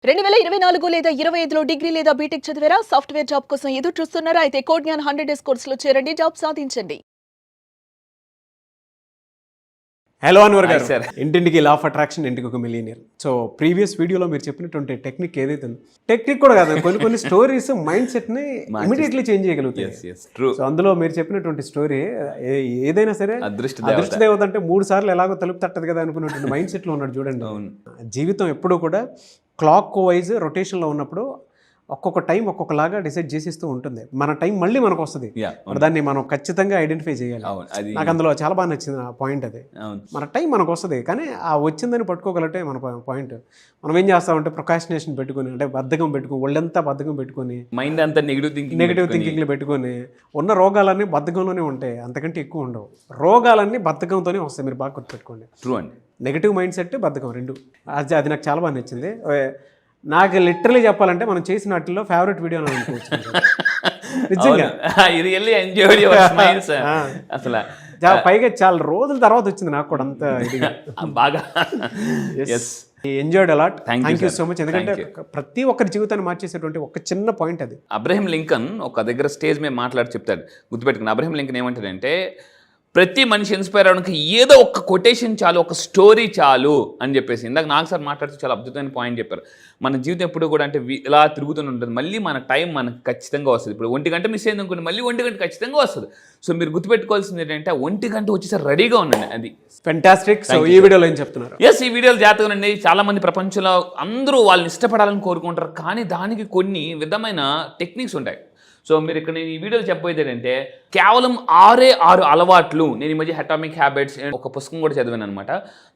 2024 లేదా 25లో డిగ్రీ లేదా బీటెక్ చదివారా? సాఫ్ట్‌వేర్ జాబ్ కోసం ఎదురు చూస్తున్నారా? అయితే కోడ్ జ్ఞాన్ 100 డేస్ కోర్సులో చేరండి, జాబ్ సాధించండి. హలో అన్వర్ గారు, సార్. ఇంటింటికి లా ఆఫ్ అట్రాక్షన్, ఇంటికి ఒక మిలియనియర్. సో ప్రీవియస్ వీడియోలో మీరు చెప్పినటువంటి టెక్నిక్ ఏదైతే ఉందో, టెక్నిక్ కూడా కాదు, కొన్ని స్టోరీస్ మైండ్ సెట్ ని ఇమీడియట్లీ చేంజ్ చేయగలుగుతాయి. సో అందులో మీరు చెప్పినటువంటి స్టోరీ ఏదైనా సరే అదృష్ట దేవత అంటే 3 సార్లు ఎలాగో తలుపు తట్టదు కదా అనుకున్నటువంటి మైండ్ సెట్ లో ఉన్నాడు చూడండి. జీవితం ఎప్పుడూ కూడా క్లాక్ వైజ్ రొటేషన్ లో ఉన్నప్పుడు ఒక్కొక్క టైం ఒక్కొక్కలాగా డిసైడ్ చేసిస్తూ ఉంటుంది. మన టైం మళ్ళీ మనకు వస్తుంది, దాన్ని మనం ఖచ్చితంగా ఐడెంటిఫై చేయాలి. నాకు అందులో చాలా బాగా నచ్చింది ఆ పాయింట్. అది మన టైం మనకు వస్తుంది, కానీ ఆ వచ్చిందని పట్టుకోగలటే మన పాయింట్. మనం ఏం చేస్తామంటే ప్రొకాస్టినేషన్ పెట్టుకుని, అంటే బద్ధకం పెట్టుకుని, ఒళ్ళంతా బద్ధకం పెట్టుకుని, మైండ్ అంతా నెగిటివ్ థింకింగ్లు పెట్టుకుని ఉన్న రోగాలన్నీ బద్ధకంలోనే ఉంటాయి, అంతకంటే ఎక్కువ ఉండవు. రోగాలన్నీ బద్ధకంతోనే వస్తాయి, మీరు బాగా గుర్తుపెట్టుకోండి. ట్రూ అండి. నెగిటివ్ మైండ్ సెట్, బద్ధకం రెండు. అది నాకు చాలా బాగా నచ్చింది. నాకు లిటరలీ చెప్పాలంటే మనం చేసిన వాటిల్లో ఫేవరెట్ వీడియో అని అనుకోవచ్చు నిజంగా. ఇది వెళ్ళి ఎంజాయ్ అసలు పైగా చాలా రోజుల తర్వాత వచ్చింది నాకు కూడా అంత ఇదిగా బాగా enjoyed a lot. Thank you so much. ఎందుకంటే ప్రతి ఒక్కరి జీవితాన్ని మార్చేసేటువంటి ఒక చిన్న పాయింట్ అది. అబ్రహం లింకన్ ఒక దగ్గర స్టేజ్ మీద మాట్లాడి చెప్తాడు, గుర్తుపెట్టుకుని. అబ్రహం లింకన్ ఏమంటాడంటే, ప్రతి మనిషి ఇన్స్పైర్ అవడానికి ఏదో ఒక కొటేషన్ చాలు, ఒక స్టోరీ చాలు అని చెప్పేసి. ఇందాక నాకు సార్ మాట్లాడుతూ చాలా అద్భుతమైన పాయింట్ చెప్పారు. మన జీవితం ఎప్పుడు కూడా అంటే ఇలా తిరుగుతూనే ఉంటుంది, మళ్ళీ మన టైం మనకు ఖచ్చితంగా వస్తుంది. ఇప్పుడు 1 గంట మిస్ అయింది అనుకోండి, మళ్ళీ 1 గంట ఖచ్చితంగా వస్తుంది. సో మీరు గుర్తుపెట్టుకోవాల్సింది ఏంటంటే 1 గంట వచ్చేసరి రెడీగా ఉండండి. అది ఫెంటాస్టిక్. సో ఈ వీడియోలో ఏం చెప్తున్నారు? ఈ వీడియోలు జాతకండి. చాలా మంది ప్రపంచంలో అందరూ వాళ్ళని ఇష్టపడాలని కోరుకుంటారు, కానీ దానికి కొన్ని విధమైన టెక్నిక్స్ ఉంటాయి. సో మీరు ఇక్కడ నేను ఈ వీడియోలో చెప్పబోయేది ఏంటంటే, కేవలం 6 అలవాట్లు. నేను ఈ మధ్య అటామిక్ హ్యాబిట్స్ ఒక పుస్తకం కూడా చదివాను అనమాట,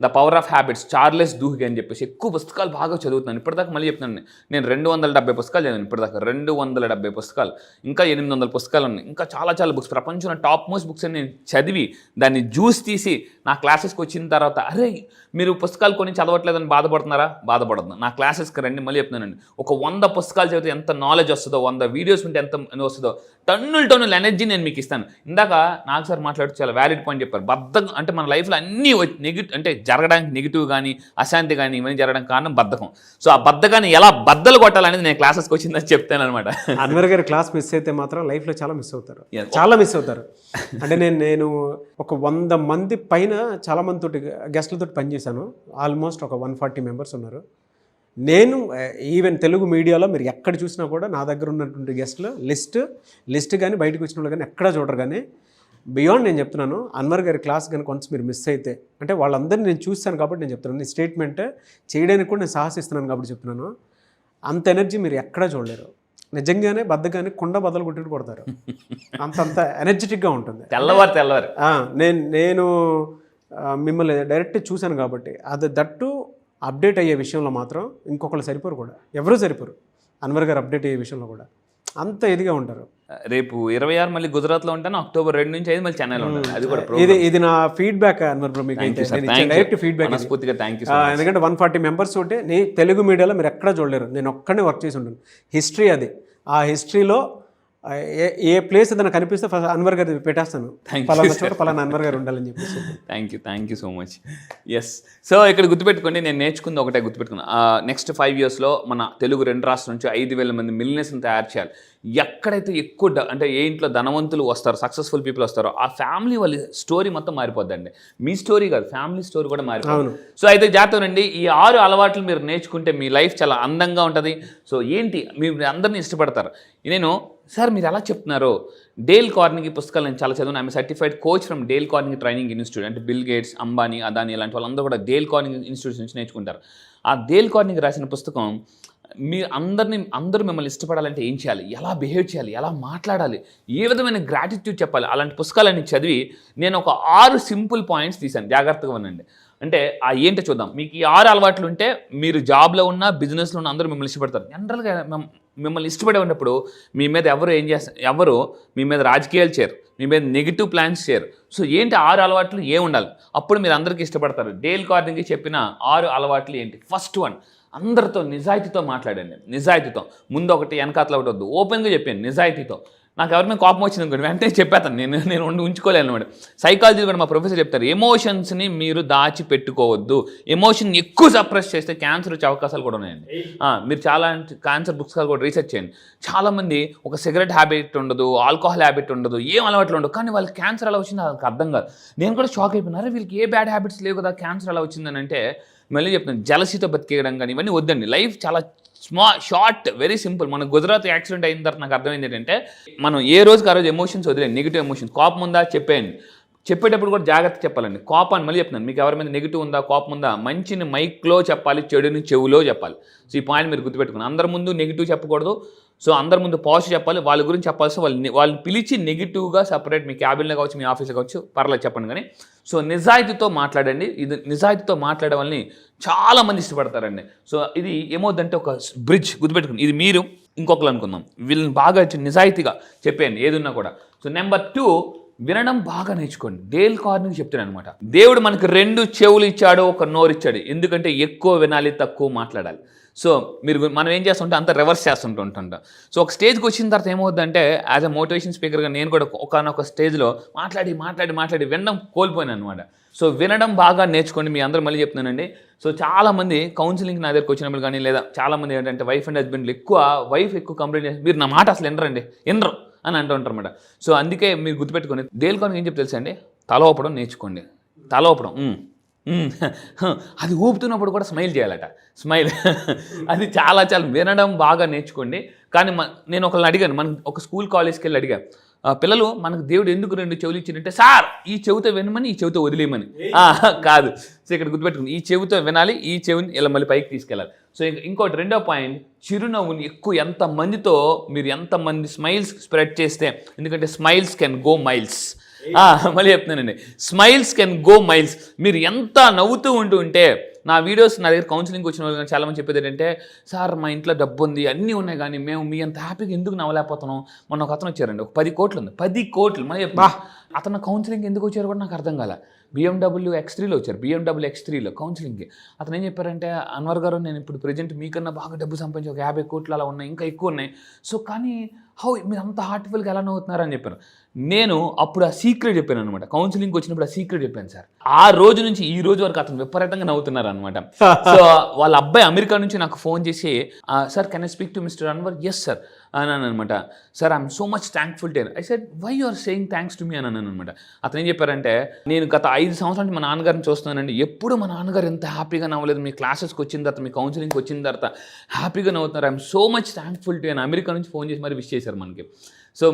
the power of habits, Charles Duhigg అని చెప్పేసి. ఎక్కువ పుస్తకాలు బాగా చదువుతున్నాను ఇప్పటిదాకా. మళ్ళీ చెప్తున్నాను, నేను 270 పుస్తకాలు చదివాను ఇప్పటిదాకా. 270 పుస్తకాలు, ఇంకా 800 పుస్తకాలు ఉన్నాయి, ఇంకా చాలా బుక్స్, ప్రపంచంలో టాప్ మోస్ట్ బుక్స్ అని నేను చదివి దాన్ని జ్యూస్ తీసి నా క్లాసెస్కి వచ్చిన తర్వాత, అరే మీరు పుస్తకాలు కొని చదవట్లేదని బాధపడుతున్నారా? బాధపడుతున్నా. నా క్లాసెస్కి రండి. మళ్ళీ చెప్తున్నానండి, ఒక 100 పుస్తకాలు చదివితే ఎంత నాలెడ్జ్ వస్తుందో, 100 వీడియోస్ ఉంటే ఎంత వస్తుందో, టన్నుల ఎనర్జీ నేను మీకు ఇస్తాను. ఇందాక నాకు సార్ మాట్లాడుతూ చాలా వ్యాలిడ్ పాయింట్ చెప్పారు. బద్ధకం అంటే మన లైఫ్లో అన్నీ నెగిటివ్, అంటే జరగడానికి నెగిటివ్ కానీ అశాంతి కానీ ఇవన్నీ జరగడానికి కారణం బద్ధకం. సో ఆ బద్ధకాన్ని ఎలా బద్దలు కొట్టాలనేది నేను క్లాసెస్కి వచ్చిందని చెప్తాను అనమాట. అన్వర్ గారి క్లాస్ మిస్ అయితే మాత్రం లైఫ్లో చాలా మిస్ అవుతారు, చాలా మిస్ అవుతారు. అంటే నేను ఒక 100 మంది పైన చాలా మందితోటి గెస్ట్లతో పనిచేశాను. ఆల్మోస్ట్ ఒక 140 మెంబర్స్ ఉన్నారు. నేను ఈవెన్ తెలుగు మీడియాలో మీరు ఎక్కడ చూసినా కూడా నా దగ్గర ఉన్నటువంటి గెస్ట్లు లిస్ట్ కానీ బయటకు వచ్చిన వాళ్ళు కానీ ఎక్కడా చూడరు. కానీ బియాండ్ నేను చెప్తున్నాను, అన్వర్ గారి క్లాస్ కానీ కొంచెం మీరు మిస్ అయితే, అంటే వాళ్ళందరినీ నేను చూస్తాను కాబట్టి నేను చెప్తున్నాను, ఈ స్టేట్మెంట్ చేయడానికి కూడా నేను సాహసిస్తున్నాను కాబట్టి చెప్తున్నాను. అంత ఎనర్జీ మీరు ఎక్కడా చూడలేరు. నిజంగానే బద్దగానే కుండ బద్దలు కొట్టి కొడతారు, అంత ఎనర్జెటిక్గా ఉంటుంది. తెల్లవారు నేను మిమ్మల్ని డైరెక్ట్ చూశాను కాబట్టి అది దట్టు అప్డేట్ అయ్యే విషయంలో మాత్రం ఇంకొకళ్ళు సరిపోరు, కూడా ఎవరూ సరిపోరు. అన్వర్ గారు అప్డేట్ అయ్యే విషయంలో కూడా అంత ఇదిగా ఉంటారు. రేపు 26 మళ్ళీ గుజరాత్లో ఉంటాను, అక్టోబర్ 2 నుంచి 5 మళ్ళీ చెన్నైలో ఉంటాను. అది కూడా ఇది నా ఫీడ్బ్యాక్ అన్వర్ బ్రో, మీకు డైరెక్ట్ ఫీడ్బ్యాక్. ఎందుకంటే 140 మెంబర్స్ ఉంటే తెలుగు మీడియాలో మీరు ఎక్కడ చూడలేరు. నేను ఒక్కడే వర్క్ చేసి ఉంటాను. హిస్టరీ అది. ఆ హిస్టరీలో ఏ ప్లేస్ ఏదైనా కనిపిస్తే ఫస్ట్ అన్వర్ గారు పెట్టేస్తాను, పలానా చోట పలానా అన్వర్ గారు ఉండాలని చెప్పేసి. Thank you so much. Yes. So ఇక్కడ గుర్తుపెట్టుకోండి, నేను నేర్చుకుంది ఒకటే గుర్తుపెట్టుకున్నా. నెక్స్ట్ 5 yearsలో మన తెలుగు 2 రాష్ట్రాల నుంచి 5,000 మంది మిలియనర్స్ని తయారు చేయాలి. ఎక్కడైతే ఎక్కువ అంటే ఏ ఇంట్లో ధనవంతులు వస్తారో, సక్సెస్ఫుల్ పీపుల్ వస్తారో, ఆ ఫ్యామిలీ వాళ్ళ స్టోరీ మొత్తం మారిపోద్దండి. మీ స్టోరీ కాదు, ఫ్యామిలీ స్టోరీ కూడా మారిపోతుంది. సో అయితే జాతకండి, ఈ 6 అలవాట్లు మీరు నేర్చుకుంటే మీ లైఫ్ చాలా అందంగా ఉంటుంది. సో ఏంటి, మీరు అందరినీ ఇష్టపడతారు. నేను సార్ మీరు ఎలా చెప్తున్నారో, డేల్ కార్నెగీ పుస్తకాలు నేను చాలా చదివాను. I'm certified coach from Dale Carnegie training institute. అంటే బిల్ గేట్స్, అంబానీ, అదానీ ఇలాంటి వాళ్ళందరూ కూడా డేల్ కార్నెగీ ఇన్స్టిట్యూట్ నుంచి నేర్చుకుంటారు. ఆ డేల్ కార్నెగీ రాసిన పుస్తకం, మీ అందరూ మిమ్మల్ని ఇష్టపడాలంటే ఏం చేయాలి, ఎలా బిహేవ్ చేయాలి, ఎలా మాట్లాడాలి, ఏ విధమైన గ్రాటిట్యూడ్ చెప్పాలి, అలాంటి పుస్తకాలన్నీ చదివి నేను ఒక 6 సింపుల్ పాయింట్స్ తీశాను. జాగ్రత్తగా వినండి. అంటే ఆ ఏంటో చూద్దాం. మీకు ఈ 6 అలవాట్లు ఉంటే మీరు జాబ్లో ఉన్నా, బిజినెస్లో ఉన్న అందరూ మిమ్మల్ని ఇష్టపడతారు. జనరల్గా మిమ్మల్ని ఇష్టపడే ఉన్నప్పుడు మీ మీద ఎవరు మీ మీద రాజకీయాలు చేయరు, మీ మీద నెగిటివ్ ప్లాన్స్ చేయరు. సో ఏంటి 6 అలవాట్లు ఉండాలి, అప్పుడు మీరు అందరికీ ఇష్టపడతారు. డేల్ కార్నెగీ చెప్పిన 6 అలవాట్లు ఏంటి? ఫస్ట్ వన్, అందరితో నిజాయితీతో మాట్లాడండి. నిజాయితీతో, ముందు ఒకటి వెనకాతలో ఒకటి వద్దు, ఓపెన్గా చెప్పాను నిజాయితీతో. నాకు ఎవరి మీద కోపం వచ్చింది అనుకోండి వెంటనే చెప్పేస్తాను, నేను ఉంచుకోలేను అనమాట. సైకాలజీ కూడా మా ప్రొఫెసర్ చెప్తారు, ఎమోషన్స్ని మీరు దాచిపెట్టుకోవద్దు, ఎమోషన్ ఎక్కువ సప్రెస్ చేస్తే క్యాన్సర్ వచ్చే అవకాశాలు కూడా ఉన్నాయండి. మీరు చాలా క్యాన్సర్ బుక్స్ కూడా రీసెర్చ్ చేయండి. చాలామంది ఒక సిగరెట్ హ్యాబిట్ ఉండదు, ఆల్కహాల్ హ్యాబిట్ ఉండదు, ఏం అలవాట్లు ఉండదు, కానీ వాళ్ళకి క్యాన్సర్ ఎలా వచ్చిందో వాళ్ళకి అర్థం కాదు. నేను కూడా షాక్ అయిపోయినారు, వీళ్ళకి ఏ బ్యాడ్ హ్యాబిట్స్ లేవు కదా క్యాన్సర్ ఎలా వచ్చిందని. అంటే మళ్ళీ చెప్తాను, జలసితో బతికేయడం కానీ ఇవన్నీ వద్దండి. లైఫ్ చాలా షార్ట్, వెరీ సింపుల్. మన గుజరాత్ యాక్సిడెంట్ అయిన తర్వాత నాకు అర్థమైంది ఏంటంటే, మనం ఏ రోజుకి ఆ రోజు ఎమోషన్స్ వదిలేండి. నెగిటివ్ ఎమోషన్స్, కోపం ఉందా చెప్పేయండి, చెప్పేటప్పుడు కూడా జాగ్రత్త చెప్పాలండి. కోపాన్ని మళ్ళీ చెప్తున్నాను, మీకు ఎవరి మీద నెగిటివ్ ఉందా, కోపం ఉందా, మంచిని మైక్లో చెప్పాలి, చెడుని చెవులో చెప్పాలి. సో ఈ పాయింట్ మీరు గుర్తుపెట్టుకుని, అందరి ముందు నెగిటివ్ చెప్పకూడదు, సో అందరి ముందు పాజిటివ్ చెప్పాలి. వాళ్ళ గురించి చెప్పాల్సి వాళ్ళని పిలిచి నెగిటివ్గా సపరేట్, మీ క్యాబిన్లో కావచ్చు, మీ ఆఫీస్లో కావచ్చు, పర్లేదు చెప్పండి. కానీ సో నిజాయితీతో మాట్లాడండి. ఇది నిజాయితీతో మాట్లాడే వాళ్ళని చాలామంది ఇష్టపడతారండి. సో ఇది ఏమవుద్దంటే ఒక బ్రిడ్జ్ గుర్తుపెట్టుకుని, ఇది మీరు ఇంకొకరు అనుకుందాం, వీళ్ళని బాగా నిజాయితీగా చెప్పేయండి ఏదున్నా కూడా. సో నెంబర్ 2, వినడం బాగా నేర్చుకోండి. డేల్ కార్నెగీ చెప్తాను అనమాట, దేవుడు మనకు 2 చెవులు ఇచ్చాడు, ఒక నోరు ఇచ్చాడు, ఎందుకంటే ఎక్కువ వినాలి, తక్కువ మాట్లాడాలి. సో మనం ఏం చేస్తుంటే అంత రివర్స్ చేస్తుంటాం. సో ఒక స్టేజ్కి వచ్చిన తర్వాత ఏమవుతుందంటే, యాజ్ అ మోటివేషన్ స్పీకర్గా నేను కూడా ఒకనొక స్టేజ్లో మాట్లాడి వినడం కోల్పోయాను అనమాట. సో వినడం బాగా నేర్చుకోండి. మీ అందరూ మళ్ళీ చెప్తున్నానండి. సో చాలామంది కౌన్సిలింగ్కి నా దగ్గరకు వచ్చినప్పుడు కానీ, లేదా చాలామంది ఏంటంటే వైఫ్ అండ్ హస్బెండ్లు వైఫ్ ఎక్కువ కంప్లైంట్ చేసి, మీరు నా మాట అసలు వినరు అని అంటూ ఉంటారు అనమాట. సో అందుకే మీరు గుర్తుపెట్టుకోండి, డేల్ కార్నెగీ ఏం చెప్తే తెలుసా అండి, తల ఊపడం నేర్చుకోండి. తల ఊపడం, అది ఊపుతున్నప్పుడు కూడా స్మైల్ చేయాలట, స్మైల్. అది చాలా వినడం బాగా నేర్చుకోండి. కానీ నేను ఒకళ్ళని అడిగాను, మనం ఒక స్కూల్ కాలేజ్కి వెళ్ళి అడిగా, పిల్లలు మనకు దేవుడు ఎందుకు 2 చెవులు ఇచ్చిందంటే, సార్ ఈ చెవితో వినమని, ఈ చెవితో వదిలేయమని కాదు. సో ఇక్కడ గుర్తుపెట్టుకుని, ఈ చెవితో వినాలి, ఈ చెవిని ఇలా మళ్ళీ పైకి తీసుకెళ్ళాలి. సో ఇంకోటి 2వ పాయింట్, చిరునవ్వుని ఎంతమందితో మీరు ఎంతమంది స్మైల్స్ స్ప్రెడ్ చేస్తే, ఎందుకంటే స్మైల్స్ కెన్ గో మైల్స్. మళ్ళీ చెప్తున్నానండి, స్మైల్స్ కెన్ గో మైల్స్. మీరు ఎంత నవ్వుతూ ఉంటే, నా వీడియోస్ నా దగ్గర కౌన్సిలింగ్ వచ్చిన వాళ్ళు కానీ చాలామంది చెప్పేది ఏంటంటే, సార్ మా ఇంట్లో డబ్బు ఉంది, అన్నీ ఉన్నాయి, కానీ మేము మీ అంత హ్యాపీగా ఎందుకు నవ్వలేకపోతున్నాం. మొన్న ఒక అతను వచ్చారండి, ఒక 10 కోట్లు ఉంది, 10 కోట్లు. మళ్ళీ అతను కౌన్సిలింగ్ ఎందుకు వచ్చారు కూడా నాకు అర్థం కాలే. BMW X3లో వచ్చారు, BMW X3లో కౌన్సిలింగ్కి. అతను ఏం చెప్పారంటే, అన్వర్ గారు నేను ఇప్పుడు ప్రజెంట్ మీకన్నా బాగా డబ్బు సంపాదించి ఒక 50 కోట్లు అలా ఉన్నాయి, ఇంకా ఎక్కువ ఉన్నాయి. సో కానీ మీరు అంత హార్ట్ఫుల్గా ఎలా నవ్వుతున్నారని చెప్పారు. నేను అప్పుడు ఆ సీక్రెట్ చెప్పాను అనమాట. కౌన్సిలింగ్కి వచ్చినప్పుడు ఆ సీక్రెట్ చెప్పాను సార్. ఆ రోజు నుంచి ఈ రోజు వరకు అతను విపరీతంగా నవ్వుతున్నారు అనమాట. సో వాళ్ళ అబ్బాయి అమెరికా నుంచి నాకు ఫోన్ చేసి, sir can I speak to mister Anwar? Yes sir అన్నాను అనమాట. Sir I'm so much thankful to. I said why you are saying thanks to me అని అన్నాను అనమాట. అతను ఏం చెప్పారంటే, నేను గత 5 సంవత్సరాల నుంచి మా నాన్నగారిని చూస్తున్నానండి, ఎప్పుడు మా నాన్నగారు ఎంత హ్యాపీగా నవ్వలేదు. మీ క్లాసెస్కి వచ్చిన తర్వాత, మీ కౌన్సిలింగ్కి వచ్చిన తర్వాత హ్యాపీగా నవ్వుతున్నారు. I'm so much thankful to అని అమెరికా నుంచి ఫోన్ చేసి మరి విష్ చేశారు మనకి. సో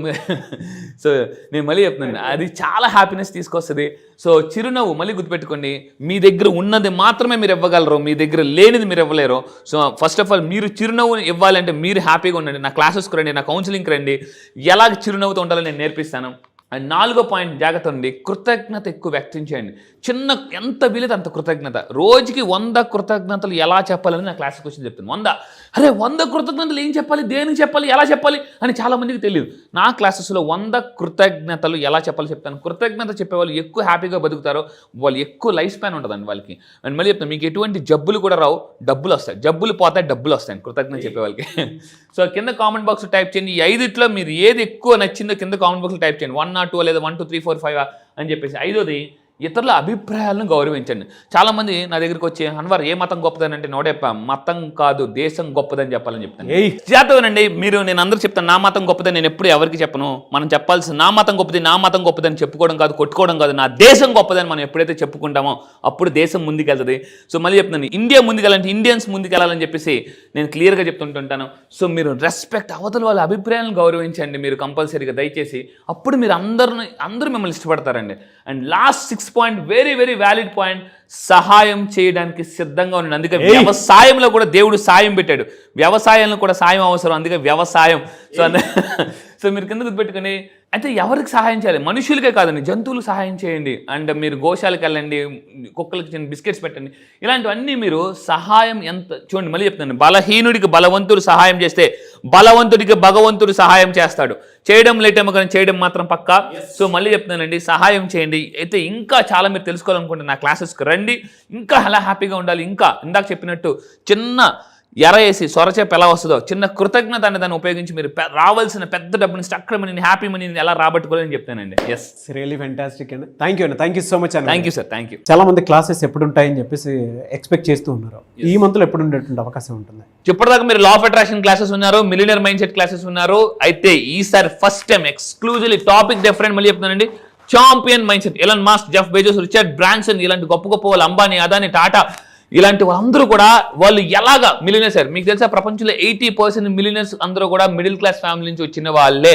నేను మళ్ళీ చెప్తున్నాను, అది చాలా హ్యాపీనెస్ తీసుకొస్తుంది. సో చిరునవ్వు మళ్ళీ గుర్తుపెట్టుకోండి, మీ దగ్గర ఉన్నది మాత్రమే మీరు ఇవ్వగలరు, మీ దగ్గర లేనిది మీరు ఇవ్వలేరు. సో ఫస్ట్ ఆఫ్ ఆల్ మీరు చిరునవ్వు ఇవ్వాలంటే మీరు హ్యాపీగా ఉండండి. నా క్లాసెస్కి రండి, నా కౌన్సిలింగ్కి రండి, ఎలా చిరునవ్వుతో ఉండాలో నేను నేర్పిస్తాను. అండ్ 4వ పాయింట్ జాగ్రత్త ఉండి, కృతజ్ఞత ఎక్కువ వ్యక్తం చేయండి. ఎంత వీలైతే అంత కృతజ్ఞత. రోజుకి 100 కృతజ్ఞతలు ఎలా చెప్పాలని నా క్లాస్కి వచ్చి చెప్తాను. 100 కృతజ్ఞతలు ఏం చెప్పాలి, దేనికి చెప్పాలి, ఎలా చెప్పాలి అని చాలామందికి తెలియదు. నా క్లాసెస్లో 100 కృతజ్ఞతలు ఎలా చెప్పాలి చెప్తాను. కృతజ్ఞత చెప్పే వాళ్ళు ఎక్కువ హ్యాపీగా బతుకుతారో, వాళ్ళు ఎక్కువ లైఫ్ స్పాన్ ఉంటుందండి వాళ్ళకి. అండ్ మళ్ళీ చెప్తాను, మీకు ఎటువంటి జబ్బులు కూడా రావు, డబ్బులు వస్తాయి. జబ్బులు పోతాయి, డబ్బులు వస్తాయి కృతజ్ఞత చెప్పే వాళ్ళకి. సో కింద కామెంట్ బాక్స్ టైప్ చేయండి, ఈ 5 మీరు ఏది ఎక్కువ నచ్చిందో కింద కామెంట్ బాక్స్లో టైప్ చేయండి. 1 or 2 లేదా 1 2 3 4 5 అని చెప్పేసి. 5వది, ఇతరుల అభిప్రాయాలను గౌరవించండి. చాలామంది నా దగ్గరికి వచ్చి, అన్వర్ ఏ మతం గొప్పదని అంటే, నోడెప్ప మతం కాదు దేశం గొప్పదని చెప్పాలని చెప్తాను. జాతవనండి మీరు, నేను అందరూ చెప్తాను నా మతం గొప్పదని, నేను ఎప్పుడు ఎవరికి చెప్పను. మనం చెప్పాల్సిన నా మతం గొప్పదని చెప్పుకోవడం కాదు, కొట్టుకోవడం కాదు, నా దేశం గొప్పదని మనం ఎప్పుడైతే చెప్పుకుంటామో అప్పుడు దేశం ముందుకెళ్తుంది. సో మళ్ళీ చెప్తున్నాను, ఇండియా ముందుకెళ్ళాలంటే ఇండియన్స్ ముందుకెళ్ళాలని చెప్పేసి నేను క్లియర్గా చెప్తుంటుంటాను. సో మీరు రెస్పెక్ట్, అవతల వాళ్ళ అభిప్రాయాలను గౌరవించండి మీరు కంపల్సరీగా, దయచేసి. అప్పుడు మీరు అందరూ మిమ్మల్ని ఇష్టపడతారండి. And last 6 point, very very valid point, సహాయం చేయడానికి సిద్ధంగా ఉండండి. అందుకే వ్యవసాయంలో కూడా దేవుడు సాయం పెట్టాడు, వ్యవసాయంలో కూడా సాయం అవసరం, అందుకే వ్యవసాయం. సో మీరు కింద గుర్తుపెట్టుకుని, అయితే ఎవరికి సహాయం చేయాలి? మనుషులకే కాదండి, జంతువులకు సహాయం చేయండి. అండ్ మీరు గోశాలకు వెళ్ళండి, కుక్కలకి చిన్న బిస్కెట్స్ పెట్టండి, ఇలాంటివన్నీ మీరు సహాయం. ఎంత చూడండి, మళ్ళీ చెప్తాను, బలహీనుడికి బలవంతుడు సహాయం చేస్తే బలవంతుడికి భగవంతుడు సహాయం చేస్తాడు. చేయడం లేటేమో కానీ చేయడం మాత్రం పక్కా. సో మళ్ళీ చెప్తున్నానండి, సహాయం చేయండి. అయితే ఇంకా చాలా మీరు తెలుసుకోవాలనుకుంటే నా క్లాసెస్కి రండి, ఇంకా అలా హ్యాపీగా ఉండాలి. ఇంకా ఇందాక చెప్పినట్టు చిన్న ఎర వేసి సొరచేప ఎలా వస్తుందో చిన్న కృతజ్ఞత అనే దాన్ని ఉపయోగించి మీరు రావాల్సిన పెద్ద డబ్బుని స్టక్ మనీని హ్యాపీ మనీని ఎలా రాబట్టుకోవాలని చెప్తానండి. ఎస్, రియలీ ఫెంటాస్టిక్ అండి. థ్యాంక్ యూ అండి, థ్యాంక్ యూ సో మచ్ అండి. Thank you sir, thank you. చాలా మంది క్లాసెస్ ఎప్పుడు ఉంటాయని చెప్పేసి ఎక్స్పెక్ట్ చేస్తూ ఉన్నారు. ఈ మంత్లో ఎప్పుడు ఉండేటువంటి అవకాశం ఉంటుంది? ఇప్పటిదాకా మీరు లా ఆఫ్ అట్రాక్షన్ క్లాసెస్ ఉన్నారు, మిలియనర్ మైండ్ సెట్ క్లాసెస్ ఉన్నారు. అయితే ఈసారి first time exclusively topic different మళ్ళీ చెప్తున్నానండి. Champion mind set. Elon Musk, Jeff Bezos, Richard Branson ఇలాంటి గొప్ప గొప్ప వాళ్ళు, అంబానీ, అదానీ, టాటా ఇలాంటి వాళ్ళందరూ కూడా వాళ్ళు ఎలాగా మిలియనర్స్ అయ్యారు. మీకు తెలుసా ప్రపంచంలో 80% మిలియనర్స్ అందరూ కూడా మిడిల్ క్లాస్ ఫ్యామిలీ నుంచి వచ్చిన వాళ్ళే.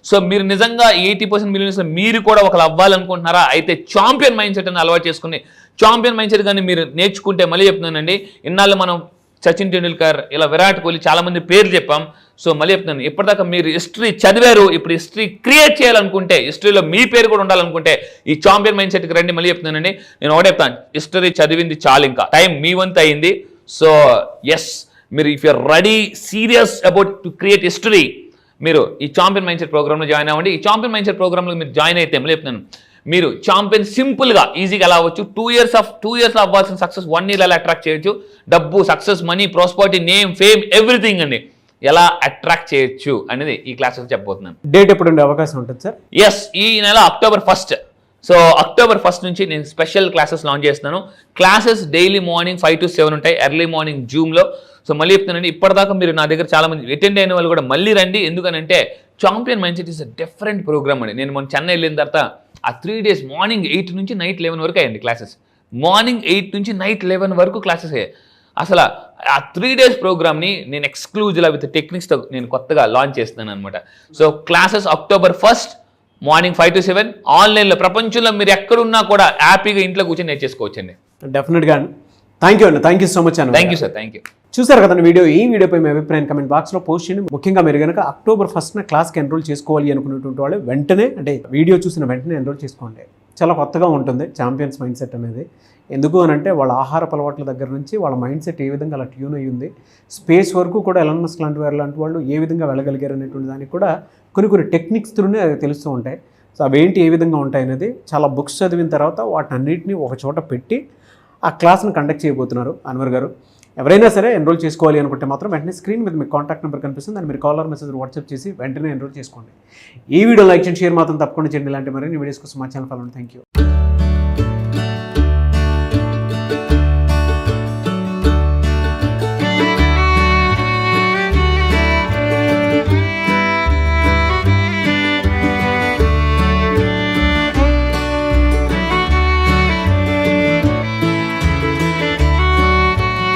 సో మీరు నిజంగా 80% మిలియనర్స్ మీరు కూడా ఒకరు అవ్వాలనుకుంటున్నారా? అయితే చాంపియన్ మైండ్ సెట్ అని అలవాటు చేసుకుని చాంపియన్ మైండ్ సెట్ కానీ మీరు నేర్చుకుంటే మళ్ళీ చెప్తున్నానండి, ఇన్నాళ్ళు మనం సచిన్ టెండూల్కర్ ఇలా విరాట్ కోహ్లీ చాలా మంది పేర్లు చెప్పాం. సో మళ్ళీ చెప్తున్నాను, ఇప్పటిదాకా మీరు హిస్టరీ చదివారు, ఇప్పుడు హిస్టరీ క్రియేట్ చేయాలనుకుంటే, హిస్టరీలో మీ పేరు కూడా ఉండాలనుకుంటే ఈ చాంపియన్ మైండ్ సెట్కి రండి. మళ్ళీ చెప్తున్నానండి, నేను ఒకటే చెప్తాను, హిస్టరీ చదివింది చాలు, ఇంకా టైం మీ వంతు అయింది. సో ఎస్, మీరు if you're ready serious about to create history, మీరు ఈ చాంపియన్ మైండ్ సెట్ ప్రోగ్రామ్లో జాయిన్ అవ్వండి. ఈ చాంపియన్ మైండ్ సెట్ ప్రోగ్రామ్లో మీరు జాయిన్ అయితే మళ్ళీ చెప్తున్నాను, మీరు చాంపియన్ సింపుల్గా ఈజీగా ఎలా అవ్వచ్చు. 2 years అవ్వాల్సిన సక్సెస్ 1 year ఎలా అట్రాక్ట్ చేయొచ్చు. డబ్బు, success, money, prosperity, name, fame, everything అండి ఎలా అట్రాక్ట్ చేయొచ్చు అనేది ఈ క్లాసెస్ చెప్పబోతున్నాను. డేట్ ఎప్పుడు ఉండే అవకాశం ఉంటుంది సార్? ఎస్, ఈ నెల October 1st. So October 1st నుంచి నేను స్పెషల్ క్లాసెస్ లాంచ్ చేస్తున్నాను. క్లాసెస్ డైలీ మార్నింగ్ 5 to 7 ఉంటాయి, ఎర్లీ మార్నింగ్ జూమ్లో. సో మళ్ళీ చెప్తున్నానండి, ఇప్పటిదాకా మీరు నా దగ్గర చాలా మంది అటెండ్ అయిన వాళ్ళు కూడా మళ్ళీ రండి. ఎందుకనంటే champion mind set is a different programme అండి. నేను మన చెన్నై వెళ్ళిన తర్వాత ఆ 3 days మార్నింగ్ 8 నుంచి నైట్ 11 వరకు అయ్యండి క్లాసెస్. మార్నింగ్ 8 నుంచి నైట్ 11 వరకు క్లాసెస్ అయ్యాయి. అసలు ఆ 3 days ప్రోగ్రామ్ని నేను ఎక్స్క్లూజివ్గా విత్ టెక్నిక్స్తో నేను కొత్తగా లాంచ్ చేస్తున్నాను అనమాట. So classes October 1st morning 5 to 7 ఆన్లైన్లో. ప్రపంచంలో మీరు ఎక్కడున్నా కూడా హ్యాపీగా ఇంట్లో కూర్చొని నేర్చేసుకోవచ్చండి. డెఫినెట్గా. థ్యాంక్ యూ అండి, థ్యాంక్ యూ సో మచ్ అండి. Thank you sir, thank you. చూసారు కదండి వీడియో. ఈ వీడియోపై మీ అభిప్రాయం కమెంట్ బాక్స్లో పోస్ట్ చేయండి. ముఖ్యంగా మీరు కనుక October 1st క్లాస్కి ఎన్రోల్ చేసుకోవాలి అనుకున్నటువంటి వాళ్ళు వెంటనే, అంటే వీడియో చూసిన వెంటనే ఎన్రోల్ చేసుకోండి. చాలా కొత్తగా ఉంటుంది చాంపియన్స్ మైండ్ సెట్ అనేది. ఎందుకు అని అంటే వాళ్ళ ఆహారపు అలవాట్ల దగ్గర నుంచి వాళ్ళ మైండ్ సెట్ ఏ విధంగా అలా ట్యూన్ అయ్యి ఉంది, స్పేస్ వరకు కూడా ఎలాన్ మస్క్ లాంటి వాళ్ళు ఏ విధంగా వెళ్ళగలిగారు అనేటువంటి దానికి కూడా కొన్ని టెక్నిక్స్ త్రూనే అది తెలుస్తూ ఉంటాయి. సో అవేంటి ఏ విధంగా ఉంటాయి అనేది చాలా బుక్స్ చదివిన తర్వాత వాటన్నిటిని ఒక చోట పెట్టి ఆ క్లాస్ని కండక్ట్ చేయబోతున్నారు అన్వర్ గారు. ఎవరైనా సరే ఎన్రోల్ చేసుకోవాలి అనుకుంటే మాత్రం వెంటనే స్క్రీన్ మీద మీకు కాంటాక్ట్ నెంబర్ కనిపిస్తుంది, దాన్ని మీరు కాలర్ మెసేజ్ వాట్సాప్ చేసి వెంటనే ఎన్రోల్ చేసుకోండి. ఈ వీడియో లైక్ చేయండి, షేర్ మాత్రం తప్పకుండా చేయండి. ఇలాంటి మరిన్ని వీడియోస్ కోసం మా ఛానల్ ఫాలో. Thank you.